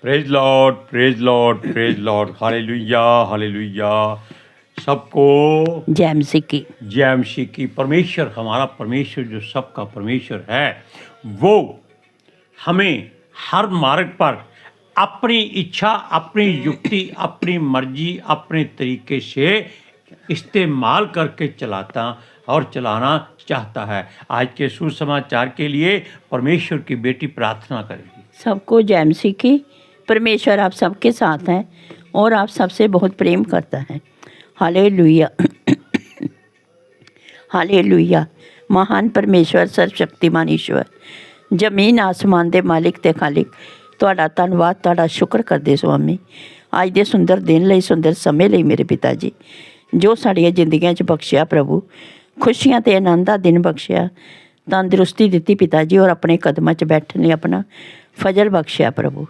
Praise Lord, praise Lord, praise Lord, hallelujah, hallelujah. सबको जय मसीह की। जय मसीह की। परमेश्वर, हमारा परमेश्वर जो सबका परमेश्वर है, वो हमें हर मार्ग पर अपनी इच्छा, अपनी युक्ति, अपनी मर्जी, अपने तरीके से इस्तेमाल करके चलाता और चलाना चाहता है। आज के सुसमाचार के लिए परमेश्वर की बेटी प्रार्थना करेगी। सबको जय मसीह की। परमेश्वर आप सबके साथ हैं और आप सबसे बहुत प्रेम करता है। Hallelujah, hallelujah. महान परमेश्वर, सर्वशक्तिमान ईश्वर, ਜ਼ਮੀਨ ਆਸਮਾਨ ਦੇ ਮਾਲਿਕ ਤੇ ਖਾਲਿਕ, ਤੁਹਾਡਾ ਧੰਨਵਾਦ, ਤੁਹਾਡਾ ਸ਼ੁਕਰ ਕਰਦੇ ਸੁਆਮੀ ਅੱਜ ਦੇ ਸੁੰਦਰ ਦਿਨ ਲਈ, ਸੁੰਦਰ ਸਮੇਂ ਲਈ ਮੇਰੇ ਪਿਤਾ ਜੀ, ਜੋ ਸਾਡੀਆਂ ਜ਼ਿੰਦਗੀਆਂ 'ਚ ਬਖਸ਼ਿਆ ਪ੍ਰਭੂ, ਖੁਸ਼ੀਆਂ ਤੇ ਆਨੰਦ ਦਾ ਦਿਨ ਬਖਸ਼ਿਆ, ਤੰਦਰੁਸਤੀ ਦਿੱਤੀ ਪਿਤਾ ਜੀ, ਔਰ ਆਪਣੇ ਕਦਮਾਂ 'ਚ ਬੈਠਣ ਲਈ ਆਪਣਾ ਫਜ਼ਲ ਬਖਸ਼ਿਆ ਪ੍ਰਭੂ।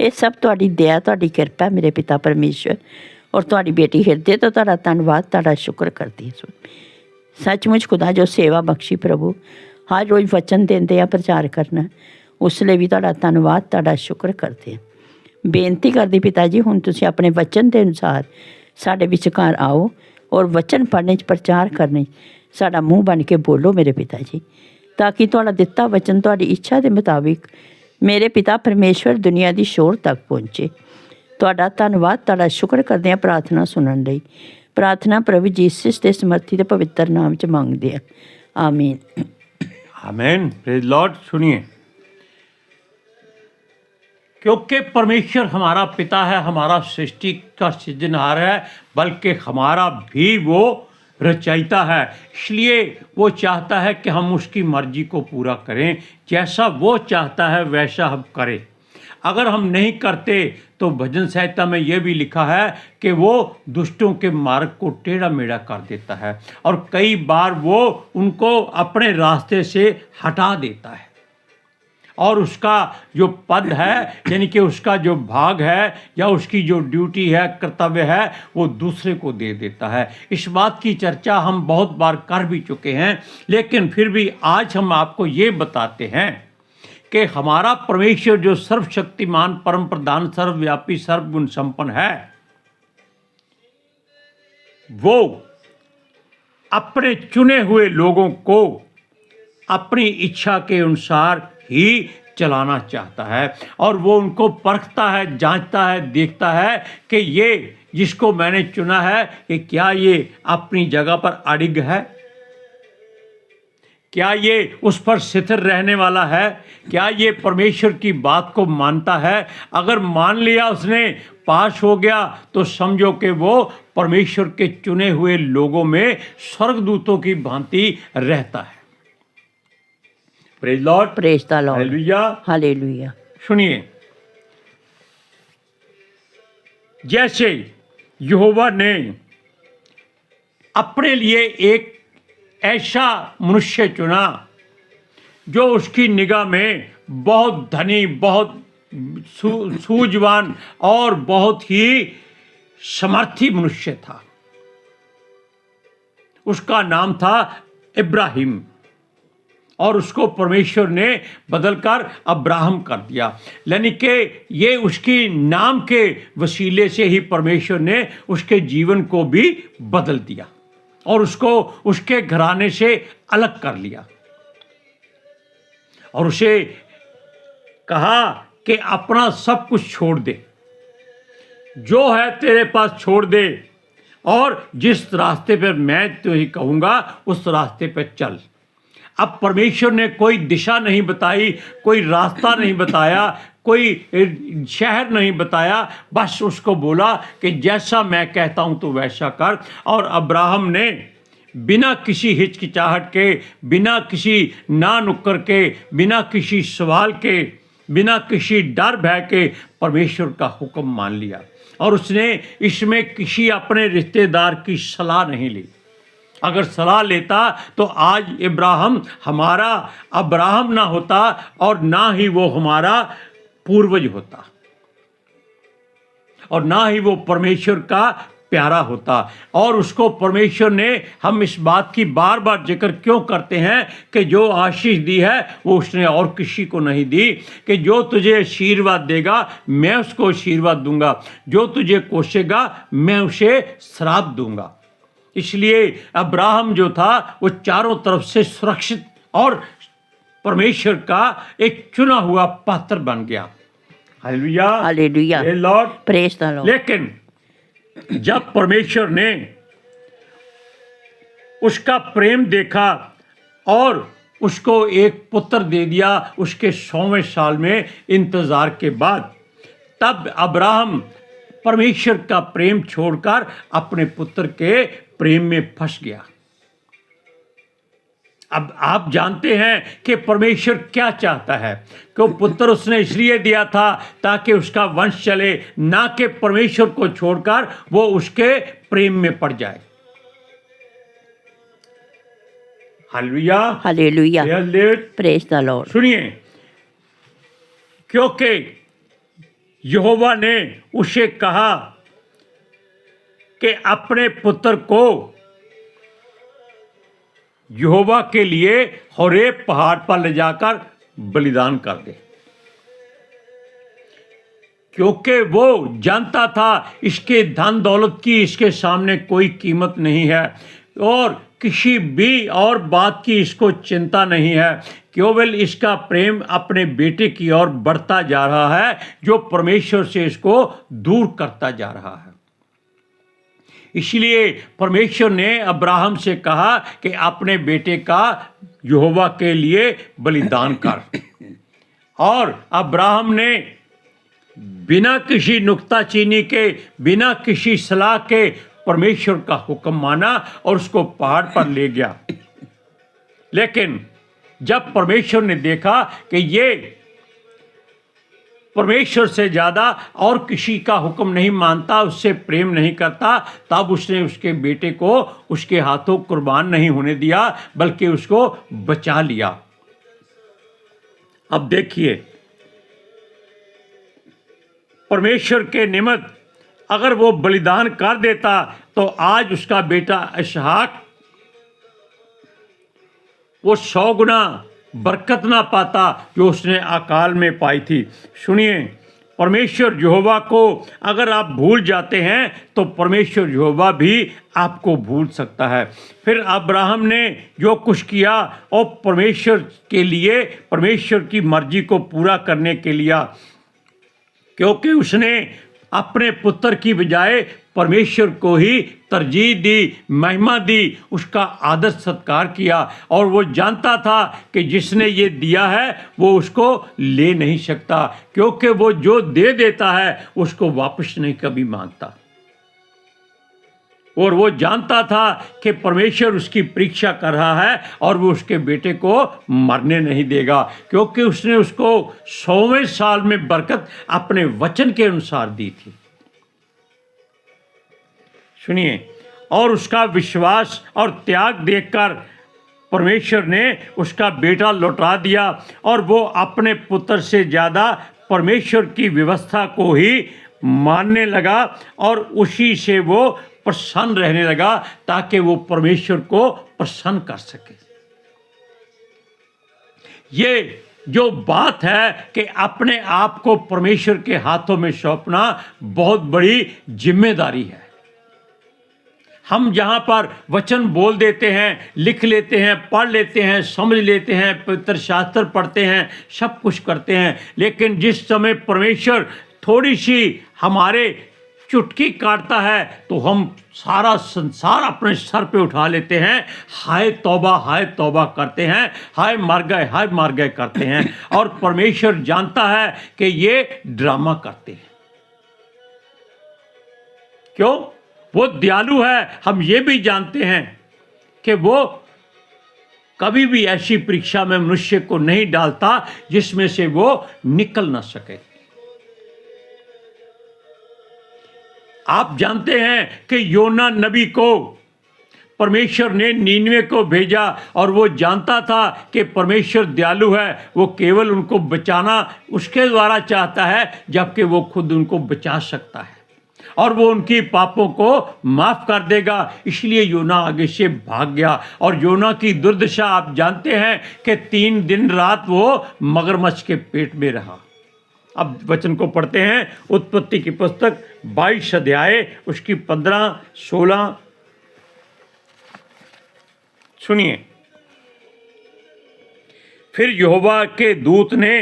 ਇਹ ਸਭ ਤੁਹਾਡੀ ਦਇਆ, ਤੁਹਾਡੀ ਕਿਰਪਾ ਮੇਰੇ ਪਿਤਾ ਪਰਮੇਸ਼ਵਰ, ਔਰ ਤੁਹਾਡੀ ਬੇਟੀ ਹਿਰਦੇ ਤੋਂ ਤੁਹਾਡਾ ਧੰਨਵਾਦ, ਤੁਹਾਡਾ ਸ਼ੁਕਰ ਕਰਦੀ ਹਾਂ। ਸੱਚਮੁੱਚ ਖੁਦਾ ਜੋ ਸੇਵਾ ਬਖਸ਼ੀ ਪ੍ਰਭੂ, ਹਰ ਰੋਜ਼ ਵਚਨ ਦਿੰਦੇ ਆ, ਪ੍ਰਚਾਰ ਕਰਨਾ, ਉਸ ਲਈ ਵੀ ਤੁਹਾਡਾ ਧੰਨਵਾਦ, ਤੁਹਾਡਾ ਸ਼ੁਕਰ ਕਰਦੇ ਹਾਂ। ਬੇਨਤੀ ਕਰਦੀ ਪਿਤਾ ਜੀ, ਹੁਣ ਤੁਸੀਂ ਆਪਣੇ ਵਚਨ ਦੇ ਅਨੁਸਾਰ ਸਾਡੇ ਵਿਚਕਾਰ ਆਓ ਔਰ ਵਚਨ ਪੜ੍ਹਨੇ 'ਚ, ਪ੍ਰਚਾਰ ਕਰਨੇ 'ਚ ਸਾਡਾ ਮੂੰਹ ਬਣ ਕੇ ਬੋਲੋ ਮੇਰੇ ਪਿਤਾ ਜੀ, ਤਾਂ ਕਿ ਤੁਹਾਡਾ ਦਿੱਤਾ ਵਚਨ ਤੁਹਾਡੀ ਇੱਛਾ ਦੇ ਮੁਤਾਬਿਕ ਮੇਰੇ ਪਿਤਾ ਪਰਮੇਸ਼ਵਰ ਦੁਨੀਆ ਦੀ ਸ਼ੋਰ ਤੱਕ ਪਹੁੰਚੇ। ਤੁਹਾਡਾ ਧੰਨਵਾਦ, ਤੁਹਾਡਾ ਸ਼ੁਕਰ ਕਰਦੇ ਹਾਂ ਪ੍ਰਾਰਥਨਾ ਸੁਣਨ ਲਈ। ਪ੍ਰਾਰਥਨਾ ਪ੍ਰਭੂ ਯੀਸ਼ੂ ਦੇ ਸਮਰਥੀ ਤੇ ਪਵਿੱਤਰ ਨਾਮ 'ਚ ਮੰਗਦੇ ਹਾਂ, आमीन, आमीन। Praise Lord. सुनिए, क्योंकि परमेश्वर हमारा पिता है, हमारा सृष्टि का सृजनहार है, बल्कि हमारा भी वो रचयिता है, इसलिए वो चाहता है कि हम उसकी मर्जी को पूरा करें। जैसा वो चाहता है वैसा हम करें। अगर हम नहीं करते तो भजन संहिता में ये भी लिखा है कि वो दुष्टों के मार्ग को टेढ़ा मेढ़ा कर देता है, और कई बार वो उनको अपने रास्ते से हटा देता है, और उसका जो पद है, यानी कि उसका जो भाग है या उसकी जो ड्यूटी है, कर्तव्य है, वो दूसरे को दे देता है। इस बात की चर्चा हम बहुत बार कर भी चुके हैं, लेकिन फिर भी आज हम आपको ये बताते हैं कि हमारा परमेश्वर जो सर्वशक्तिमान, परम प्रधान, सर्वव्यापी, सर्वगुण संपन्न है, वो अपने चुने हुए लोगों को अपनी इच्छा के अनुसार ही चलाना चाहता है, और वो उनको परखता है, जांचता है, देखता है कि ये जिसको मैंने चुना है कि क्या ये अपनी जगह पर अडिग है, क्या ये उस पर स्थिर रहने वाला है, क्या ये परमेश्वर की बात को मानता है। अगर मान लिया उसने, पास हो गया, तो समझो कि वो परमेश्वर के चुने हुए लोगों में स्वर्गदूतों की भांति रहता है। Praise Lord, praise the Lord, hallelujah, hallelujah. सुनिए, जैसे यहोवा ने अपने लिए एक ऐसा मनुष्य चुना जो उसकी निगाह में बहुत धनी, बहुत सूझवान और बहुत ही समर्थी मनुष्य था। उसका नाम था इब्राहिम, और उसको परमेश्वर ने बदलकर अब्राहम कर दिया, यानी कि ये उसकी नाम के वसीले से ही परमेश्वर ने उसके जीवन को भी बदल दिया और उसको उसके घराने से अलग कर लिया, और उसे कहा कि अपना सब कुछ छोड़ दे, जो है तेरे पास छोड़ दे, और जिस रास्ते पर मैं तुझे कहूँगा उस रास्ते पर चल। अब परमेश्वर ने कोई दिशा नहीं बताई, कोई रास्ता नहीं बताया, कोई शहर नहीं बताया, बस उसको बोला कि जैसा मैं कहता हूँ तो वैसा कर। और अब्राहम ने बिना किसी हिचकिचाहट के, बिना किसी ना नुक्कर के, बिना किसी सवाल के, बिना किसी डर भय के परमेश्वर का हुक्म मान लिया, और उसने इसमें किसी अपने रिश्तेदार की सलाह नहीं ली। अगर सलाह लेता तो आज इब्राहिम हमारा अब्राहम ना होता, और ना ही वो हमारा पूर्वज होता, और ना ही वो परमेश्वर का प्यारा होता। और उसको परमेश्वर ने, हम इस बात की बार बार जिक्र क्यों करते हैं कि जो आशीष दी है वो उसने और किसी को नहीं दी, कि जो तुझे आशीर्वाद देगा मैं उसको आशीर्वाद दूंगा, जो तुझे कोसेगा मैं उसे श्राप दूंगा। इसलिए अब्राहम जो था वो चारों तरफ से सुरक्षित और परमेश्वर का एक चुना हुआ पात्र बन गया। Hallelujah, hallelujah, hey Lord, praise the Lord. लेकिन जब परमेश्वर ने उसका प्रेम देखा और उसको एक पुत्र दे दिया उसके 100वें साल में इंतजार के बाद, तब अब्राहम परमेश्वर का प्रेम छोड़कर अपने पुत्र के प्रेम में फंस गया। अब आप जानते हैं कि परमेश्वर क्या चाहता है, कि पुत्र उसने इसलिए दिया था ताकि उसका वंश चले, ना कि परमेश्वर को छोड़कर वो उसके प्रेम में पड़ जाए। Hallelujah, hallelujah, hallelujah, praise the Lord. सुनिए, क्योंकि यहोवा ने उसे कहा कि अपने पुत्र को यहोवा के लिए होरेब पहाड़ पर ले जाकर बलिदान कर दे, क्योंकि वो जानता था इसके धन दौलत की इसके सामने कोई कीमत नहीं है और किसी भी और बात की इसको चिंता नहीं है। केवल इसका प्रेम अपने बेटे की ओर बढ़ता जा रहा है, जो परमेश्वर से इसको दूर करता जा रहा है। इसलिए परमेश्वर ने अब्राहम से कहा कि अपने बेटे का यहोवा के लिए बलिदान कर। और अब्राहम ने बिना किसी नुक्ताचीनी के, बिना किसी सलाह के परमेश्वर का हुक्म माना और उसको पहाड़ पर ले गया। लेकिन जब परमेश्वर ने देखा कि ये परमेश्वर से ज़्यादा और किसी का हुक्म नहीं मानता, उससे प्रेम नहीं करता, तब उसने उसके बेटे को उसके हाथों कुर्बान नहीं होने दिया, बल्कि उसको बचा लिया। अब देखिए, परमेश्वर के निमित्त अगर वो बलिदान कर देता तो आज उसका बेटा इसहाक वो 100 गुना बरकत ना पाता जो उसने अकाल में पाई थी। सुनिए, परमेश्वर यहोवा को अगर आप भूल जाते हैं तो परमेश्वर यहोवा भी आपको भूल सकता है। फिर अब्राहम ने जो कुछ किया और परमेश्वर के लिए, परमेश्वर की मर्जी को पूरा करने के लिए, क्योंकि उसने अपने पुत्र की बजाय परमेश्वर को ही तरजीह दी, महिमा दी, उसका आदर सत्कार किया। और वो जानता था कि जिसने ये दिया है वो उसको ले नहीं सकता, क्योंकि वो जो दे देता है उसको वापस नहीं कभी मांगता। और वो जानता था कि परमेश्वर उसकी परीक्षा कर रहा है और वो उसके बेटे को मरने नहीं देगा, क्योंकि उसने उसको 100वें साल में बरकत अपने वचन के अनुसार दी थी। सुनिए, और उसका विश्वास और त्याग देखकर परमेश्वर ने उसका बेटा लौटा दिया और वो अपने पुत्र से ज़्यादा परमेश्वर की व्यवस्था को ही मानने लगा और उसी से वो प्रसन्न रहने लगा, ताकि वो परमेश्वर को प्रसन्न कर सके। ये जो बात है कि अपने आप को परमेश्वर के हाथों में सौंपना बहुत बड़ी जिम्मेदारी है। हम जहाँ पर वचन बोल देते हैं, लिख लेते हैं, पढ़ लेते हैं, समझ लेते हैं, पवित्र शास्त्र पढ़ते हैं, सब कुछ करते हैं, लेकिन जिस समय परमेश्वर थोड़ी सी हमारे चुटकी काटता है तो हम सारा संसार अपने सर पे उठा लेते हैं, हाय तौबा करते हैं, हाय मर गए करते हैं। और परमेश्वर जानता है कि ये ड्रामा करते हैं। क्यों? वो दयालु है। हम ये भी जानते हैं कि वो कभी भी ऐसी परीक्षा में मनुष्य को नहीं डालता जिसमें से वो निकल ना सके। आप जानते हैं कि योना नबी को परमेश्वर ने नीनवे को भेजा और वो जानता था कि परमेश्वर दयालु है, वो केवल उनको बचाना उसके द्वारा चाहता है, जबकि वो खुद उनको बचा सकता है। और वो उनकी पापों को माफ कर देगा। इसलिए योना आगे से भाग गया। और योना की दुर्दशा आप जानते हैं कि 3 दिन रात वो मगरमच्छ के पेट में रहा। अब वचन को पढ़ते हैं, उत्पत्ति की पुस्तक 22 अध्याय उसकी 15-16 सुनिए। फिर यहोवा के दूत ने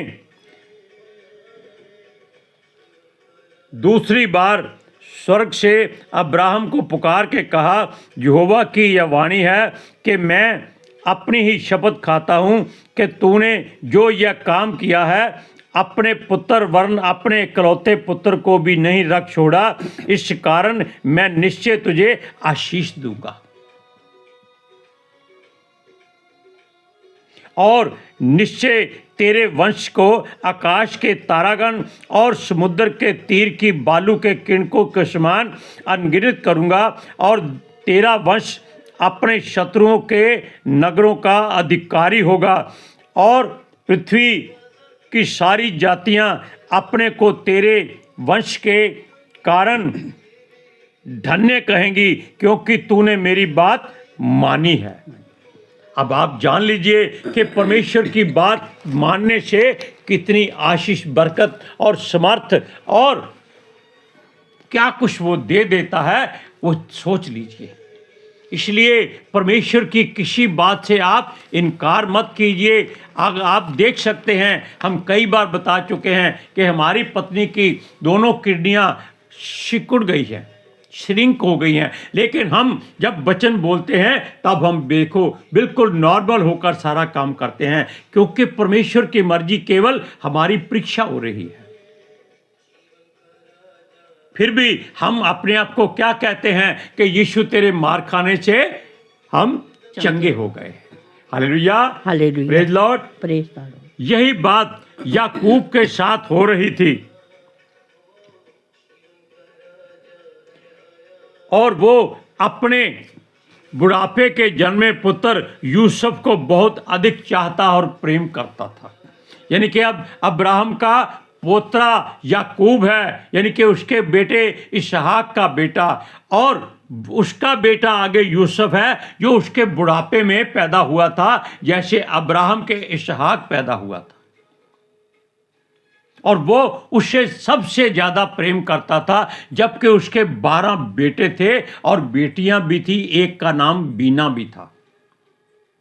दूसरी बार स्वर्ग से अब्राहम को पुकार के कहा, यहोवा की यह वाणी है कि मैं अपनी ही शपथ खाता हूँ कि तूने जो यह काम किया है, अपने पुत्र वरन अपने इकलौते पुत्र को भी नहीं रख छोड़ा, इस कारण मैं निश्चय तुझे आशीष दूंगा और निश्चय तेरे वंश को आकाश के तारागण और समुद्र के तीर की बालू के किणकों के समान अनगिनत करूँगा, और तेरा वंश अपने शत्रुओं के नगरों का अधिकारी होगा, और पृथ्वी की सारी जातियां अपने को तेरे वंश के कारण धन्य कहेंगी, क्योंकि तूने मेरी बात मानी है। अब आप जान लीजिए कि परमेश्वर की बात मानने से कितनी आशीष, बरकत और समर्थ और क्या कुछ वो दे देता है, वो सोच लीजिए। इसलिए परमेश्वर की किसी बात से आप इनकार मत कीजिए। आप देख सकते हैं, हम कई बार बता चुके हैं कि हमारी पत्नी की दोनों किडनियां सिकुड़ गई हैं, श्रिंक हो गई हैं, लेकिन हम जब वचन बोलते हैं तब हम देखो बिल्कुल नॉर्मल होकर सारा काम करते हैं, क्योंकि परमेश्वर की मर्जी केवल हमारी परीक्षा हो रही है। फिर भी हम अपने आप को क्या कहते हैं कि यीशु तेरे मार खाने से हम चंगे हो गए। Hallelujah, hallelujah, praise Lord, praise Lord. यही बात याकूब के साथ हो रही थी, और वो अपने बुढ़ापे के जन्मे पुत्र यूसुफ को बहुत अधिक चाहता और प्रेम करता था। यानी कि अब अब्राहम का पोतरा याकूब है, यानी कि उसके बेटे इसहाक का बेटा, और उसका बेटा आगे यूसुफ है जो उसके बुढ़ापे में पैदा हुआ था, जैसे अब्राहम के इसहाक पैदा हुआ था। और वो उससे सबसे ज़्यादा प्रेम करता था, जबकि उसके 12 बेटे थे और बेटियां भी थी। एक का नाम बीना भी था,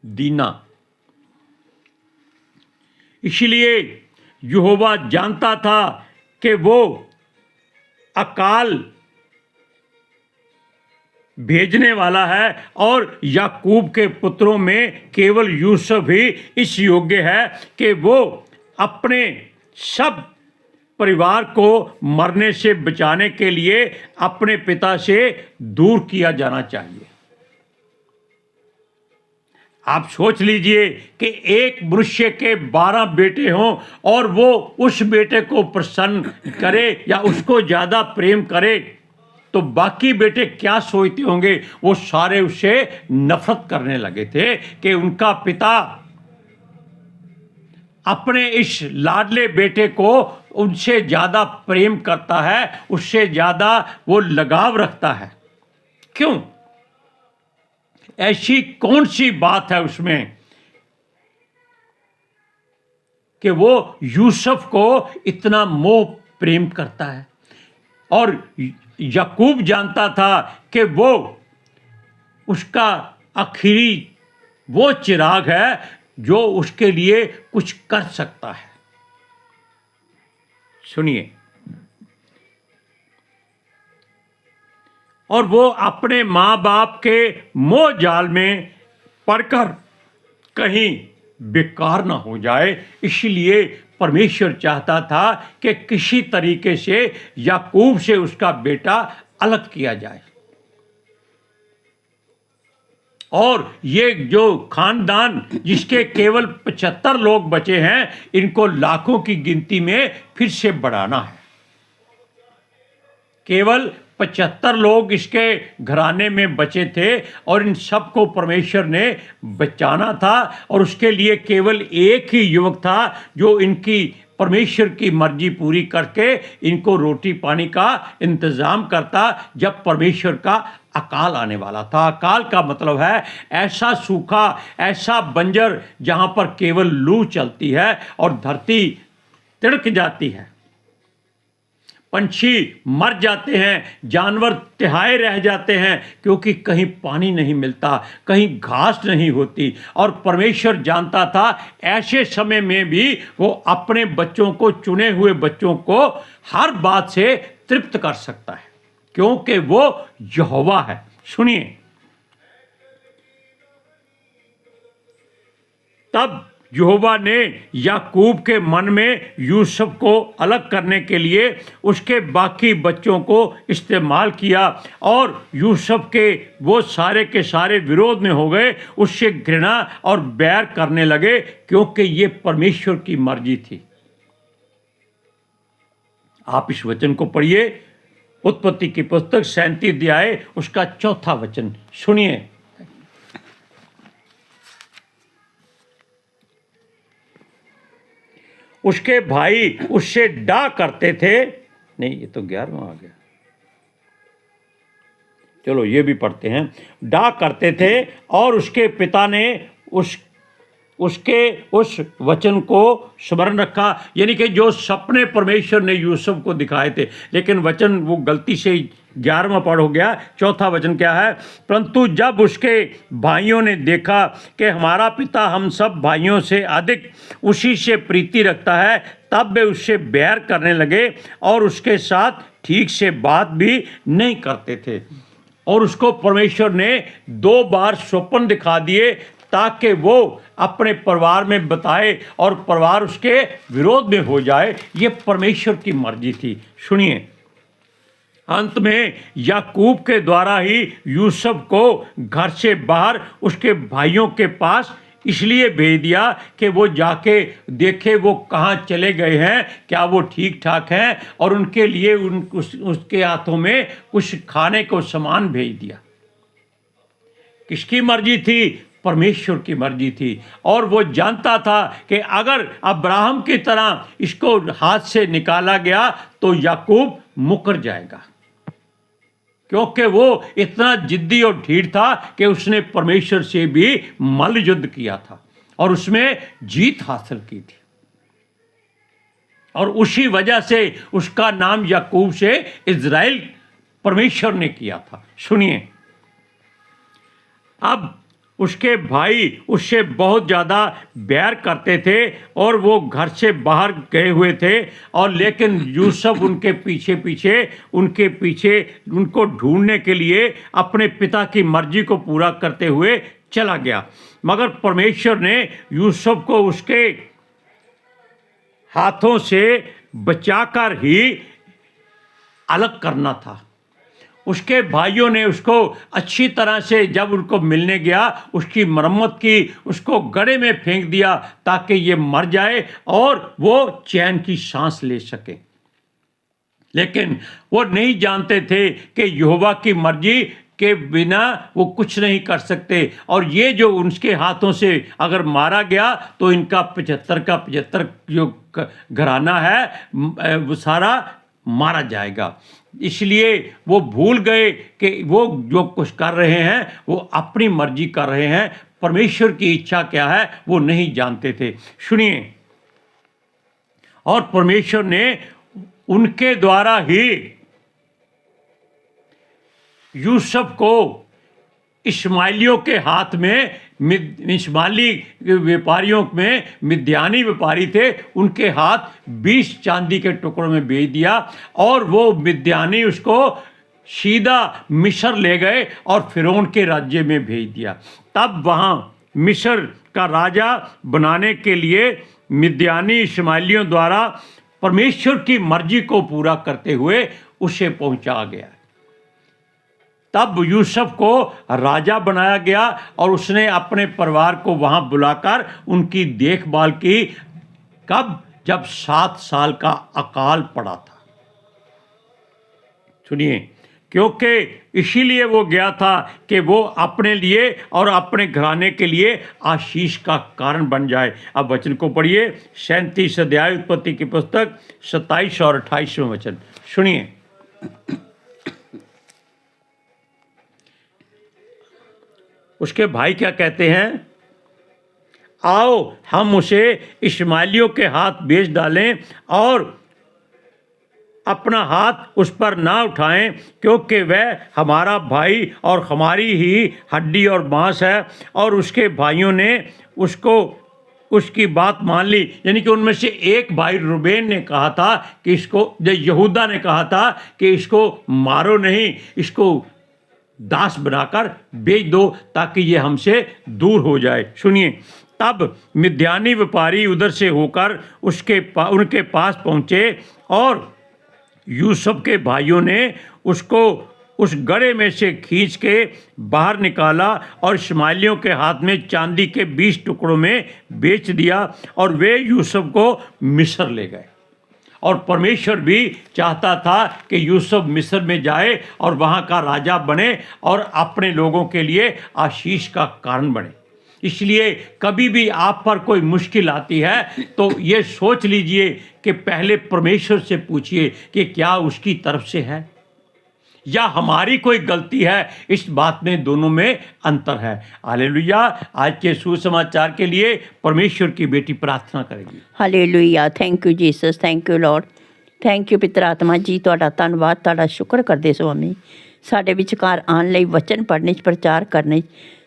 दीना। इसलिए यहोवा जानता था कि वो अकाल भेजने वाला है, और याकूब के पुत्रों में केवल यूसुफ ही इस योग्य है कि वो अपने सब परिवार को मरने से बचाने के लिए अपने पिता से दूर किया जाना चाहिए। आप सोच लीजिए कि एक मनुष्य के 12 बेटे हों और वो उस बेटे को प्रसन्न करे या उसको ज़्यादा प्रेम करे, तो बाकी बेटे क्या सोचते होंगे। वो सारे उससे नफरत करने लगे थे कि उनका पिता अपने इस लाडले बेटे को उनसे ज़्यादा प्रेम करता है, उससे ज़्यादा वो लगाव रखता है। क्यों? ऐसी कौन सी बात है उसमें कि वो यूसुफ को इतना मोह प्रेम करता है। और याकूब जानता था कि वो उसका आखिरी वो चिराग है जो उसके लिए कुछ कर सकता है। सुनिए, और वो अपने माँ बाप के मोह जाल में पड़कर कहीं बेकार ना हो जाए, इसलिए परमेश्वर चाहता था कि किसी तरीके से याकूब से उसका बेटा अलग किया जाए। और ये जो खानदान जिसके केवल 75 लोग बचे हैं, इनको लाखों की गिनती में फिर से बढ़ाना है। केवल 75 लोग इसके घराने में बचे थे और इन सबको परमेश्वर ने बचाना था, और उसके लिए केवल एक ही युवक था जो इनकी परमेश्वर की मर्जी पूरी करके इनको रोटी पानी का इंतज़ाम करता जब परमेश्वर का अकाल आने वाला था। अकाल का मतलब है ऐसा सूखा, ऐसा बंजर जहाँ पर केवल लू चलती है और धरती तिड़क जाती है, पंछी मर जाते हैं, जानवर तिहाए रह जाते हैं, क्योंकि कहीं पानी नहीं मिलता, कहीं घास नहीं होती। और परमेश्वर जानता था ऐसे समय में भी वो अपने बच्चों को, चुने हुए बच्चों को हर बात से तृप्त कर सकता है, क्योंकि वो यहोवा है। सुनिए, तब यहोवा ने याकूब के मन में यूसुफ को अलग करने के लिए उसके बाकी बच्चों को इस्तेमाल किया, और यूसुफ के वो सारे के सारे विरोध में हो गए, उससे घृणा और बैर करने लगे, क्योंकि ये परमेश्वर की मर्जी थी। आप इस वचन को पढ़िए, उत्पत्ति की पुस्तक 37 अध्याय उसका 4 वचन सुनिए। उसके भाई उससे डा करते थे, नहीं ये तो 11वां आ गया, चलो ये भी पढ़ते हैं। डा करते थे और उसके पिता ने उसके उस वचन को स्मरण रखा, यानी कि जो सपने परमेश्वर ने यूसुफ को दिखाए थे, लेकिन वचन वो गलती से 11वां पढ़ हो गया। 4था वचन क्या है? परंतु जब उसके भाइयों ने देखा कि हमारा पिता हम सब भाइयों से अधिक उसी से प्रीति रखता है, तब वे उससे बैर करने लगे और उसके साथ ठीक से बात भी नहीं करते थे। और उसको परमेश्वर ने 2 बार स्वप्न दिखा दिए ताकि वो अपने परिवार में बताए और परिवार उसके विरोध में हो जाए। ये परमेश्वर की मर्जी थी। सुनिए, अंत में याकूब के द्वारा ही यूसुफ को घर से बाहर उसके भाइयों के पास इसलिए भेज दिया कि वो जाके देखे वो कहाँ चले गए हैं, क्या वो ठीक ठाक हैं, और उनके लिए उसके हाथों में कुछ खाने को सामान भेज दिया। किसकी मर्जी थी? परमेश्वर की मर्जी थी। और वो जानता था कि अगर अब्राहम की तरह इसको हाथ से निकाला गया तो याकूब मुकर जाएगा, क्योंकि वो इतना जिद्दी और ढीठ था कि उसने परमेश्वर से भी मल्ल युद्ध किया था और उसमें जीत हासिल की थी, और उसी वजह से उसका नाम याकूब से इज़राइल परमेश्वर ने किया था। सुनिए, अब उसके भाई उससे बहुत ज़्यादा बैर करते थे और वो घर से बाहर गए हुए थे, और लेकिन यूसुफ उनके पीछे उनको ढूंढने के लिए अपने पिता की मर्जी को पूरा करते हुए चला गया। मगर परमेश्वर ने यूसुफ को उसके हाथों से बचाकर ही अलग करना था। उसके भाइयों ने उसको अच्छी तरह से जब उनको मिलने गया उसकी मरम्मत की, उसको गड्ढे में फेंक दिया ताकि ये मर जाए और वो चैन की सांस ले सके। लेकिन वो नहीं जानते थे कि यहोवा की मर्जी के बिना वो कुछ नहीं कर सकते, और ये जो उनके हाथों से अगर मारा गया तो इनका 75 का 75 जो घराना है वो सारा मारा जाएगा। इसलिए वो भूल गए कि वो जो कुछ कर रहे हैं वो अपनी मर्जी कर रहे हैं, परमेश्वर की इच्छा क्या है वो नहीं जानते थे। सुनिए, और परमेश्वर ने उनके द्वारा ही यूसुफ को इश्माइलियों के हाथ में, इश्माइली व्यापारियों में मिद्यानी व्यापारी थे, उनके हाथ 20 चांदी के टुकड़ों में बेच दिया, और वो मिद्यानी उसको सीधा मिस्र ले गए और फिरौन के राज्य में भेज दिया। तब वहाँ मिस्र का राजा बनाने के लिए मिद्यानी इश्माइलियों द्वारा परमेश्वर की मर्जी को पूरा करते हुए उसे पहुँचा गया। तब यूसुफ को राजा बनाया गया और उसने अपने परिवार को वहाँ बुलाकर उनकी देखभाल की। कब? जब 7 साल का अकाल पड़ा था। सुनिए, क्योंकि इसीलिए वो गया था कि वो अपने लिए और अपने घराने के लिए आशीष का कारण बन जाए। अब वचन को पढ़िए, 37 अध्याय उत्पत्ति की पुस्तक 27 और 28वें वचन सुनिए। उसके भाई क्या कहते हैं? आओ हम उसे इश्माएलियों के हाथ बेच डालें और अपना हाथ उस पर ना उठाएं, क्योंकि वह हमारा भाई और हमारी ही हड्डी और मांस है। और उसके भाइयों ने उसकी बात मान ली। यानी कि उनमें से एक भाई रुबेन ने कहा था कि इसको, यहूदा ने कहा था कि इसको मारो नहीं, इसको दास बनाकर बेच दो ताकि ये हमसे दूर हो जाए। सुनिए, तब मिद्यानी व्यापारी उधर से होकर उनके पास पहुँचे और यूसुफ के भाइयों ने उसको उस गड़े में से खींच के बाहर निकाला और इश्माएलियों के हाथ में चांदी के 20 टुकड़ों में बेच दिया और वे यूसुफ को मिस्र ले गए। और परमेश्वर भी चाहता था कि यूसुफ मिस्र में जाए और वहाँ का राजा बने और अपने लोगों के लिए आशीष का कारण बने। इसलिए कभी भी आप पर कोई मुश्किल आती है तो ये सोच लीजिए कि पहले परमेश्वर से पूछिए कि क्या उसकी तरफ से है या हमारी कोई गलती है। इस बात में दोनों में अंतर है। हालेलुया। आज के सुसमाचार के लिए परमेश्वर की बेटी प्रार्थना करेगी। Hallelujah. Thank you Jesus, thank you Lord, thank you पितर आत्मा जी। ਤੁਹਾਡਾ ਧੰਨਵਾਦ, ਤੁਹਾਡਾ ਸ਼ੁਕਰ ਕਰਦੇ ਸਵਾਮੀ। ਸਾਡੇ ਵਿਚਕਾਰ ਆਉਣ ਲਈ, ਵਚਨ ਪੜ੍ਹਨੇ 'ਚ, ਪ੍ਰਚਾਰ ਕਰਨੇ 'ਚ,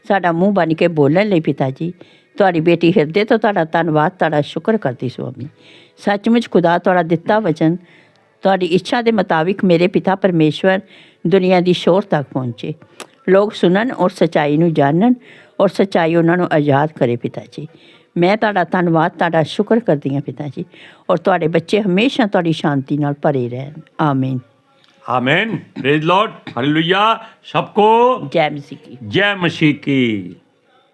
ਸਾਡਾ ਮੂੰਹ ਬਣ ਕੇ ਬੋਲਣ ਲਈ ਪਿਤਾ ਜੀ, ਤੁਹਾਡੀ ਬੇਟੀ ਹਿਰਦੇ ਤੋਂ ਤੁਹਾਡਾ ਧੰਨਵਾਦ, ਤੁਹਾਡਾ ਸ਼ੁਕਰ ਕਰਦੀ ਸਵਾਮੀ। ਸੱਚਮੁੱਚ ਖੁਦਾ ਤੁਹਾਡਾ ਦਿੱਤਾ ਵਚਨ ਤੁਹਾਡੀ ਇੱਛਾ ਦੇ ਮੁਤਾबिक ਮੇਰੇ ਪਿਤਾ ਪਰਮੇਸ਼ਵਰ ਦੁਨੀਆ ਦੀ ਸ਼ੋਰ ਤੱਕ ਪਹੁੰਚੇ, ਲੋਕ ਸੁਣਨ ਔਰ ਸੱਚਾਈ ਨੂੰ ਜਾਣਨ ਔਰ ਸੱਚਾਈ ਉਹਨਾਂ ਨੂੰ ਆਜ਼ਾਦ ਕਰੇ ਪਿਤਾ ਜੀ। ਮੈਂ ਤੁਹਾਡਾ ਧੰਨਵਾਦ, ਤੁਹਾਡਾ ਸ਼ੁਕਰ ਕਰਦੀ ਹਾਂ ਪਿਤਾ ਜੀ। ਔਰ ਤੁਹਾਡੇ ਬੱਚੇ ਹਮੇਸ਼ਾ ਤੁਹਾਡੀ ਸ਼ਾਂਤੀ ਨਾਲ ਭਰੇ ਰਹਿਣ। ਆਮੀਨ। आमेन। Praise Lord. हालेलुया। सबको जय मसीह की। जय मसीह की।